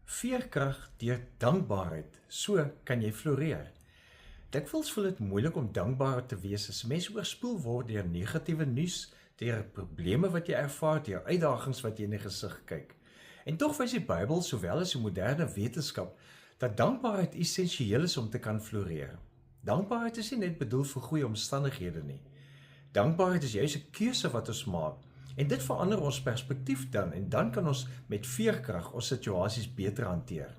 Veerkrag deur dankbaarheid, so kan jy floreer. Dikwels voel dit moeilik om dankbaar te wees as mense oorspoel word deur negatiewe nuus, deur probleme wat jy ervaar, deur uitdagings wat jy in die gesig kyk. En tog wys die Bybel, sowel as die moderne wetenskap, dat dankbaarheid essensieel is om te kan floreer. Dankbaarheid is nie net bedoel vir goeie omstandighede nie. Dankbaarheid is juis 'n keuse wat ons maak. En dit verander ons perspektief dan, en dan kan ons met veerkrag ons situasies beter hanteer.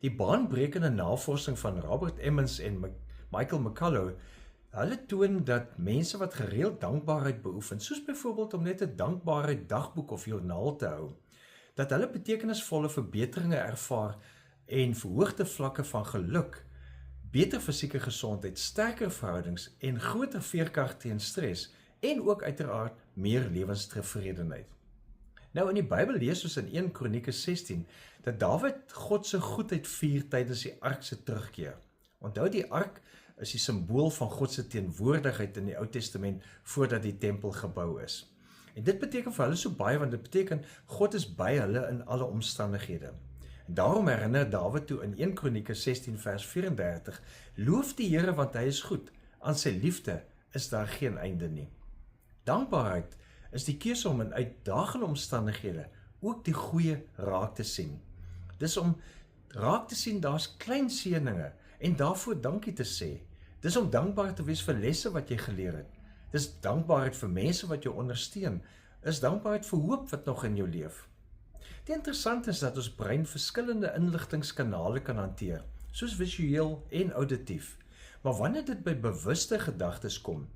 Die baanbrekende navorsing van Robert Emmons en Michael McCullough, hulle toon dat mense wat gereeld dankbaarheid beoefen, soos byvoorbeeld om net 'n dankbaarheid dagboek of joernaal te hou, dat hulle betekenisvolle verbeteringe ervaar en verhoogde vlakke van geluk, beter fisieke gesondheid, sterker verhoudings en groter veerkrag teen stres, en ook uiteraard meer lewenstevredenheid. Nou in die Bybel lees ons in 1 Kronieke 16 dat Dawid God se goedheid vier tydens die ark se terugkeer. Onthou, die ark is die simbool van God se teenwoordigheid in die Ou Testament voordat die tempel gebou is. En dit beteken vir hulle so baie, want dit beteken God is by hulle in alle omstandighede. En daarom herinner Dawid toe in 1 Kronieke 16 vers 34, loof die Here want hy is goed, aan sy liefde is daar geen einde nie. Dankbaarheid is die keuse om in uitdagende omstandighede ook die goeie raak te sien. Dis om raak te sien daar's klein seëninge en daarvoor dankie te sê. Dis om dankbaar te wees vir lesse wat jy geleer het. Dis dankbaarheid vir mense wat jou ondersteun. Is dankbaarheid vir hoop wat nog in jou leef. Die interessante is dat ons brein verskillende inligtingskanale kan hanteer, soos visueel en auditief. Maar wanneer dit by bewuste gedagtes kom,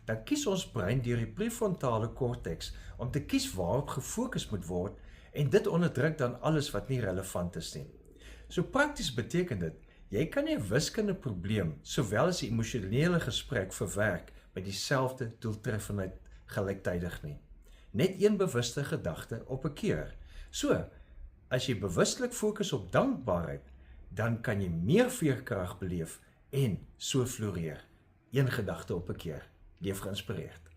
dan kies ons brein deur die prefrontale korteks om te kies waarop gefokus moet word en dit onderdruk dan alles wat nie relevant is nie. So prakties beteken dit, jy kan nie 'n wiskundige probleem sowel as 'n emosionele gesprek verwerk met dieselfde doeltreffendheid gelyktydig nie. Net een bewuste gedagte op 'n keer. So, as jy bewustelik fokus op dankbaarheid, dan kan jy meer veerkrag beleef en so floreer. Een gedagte op 'n keer. Leef geïnspireerd.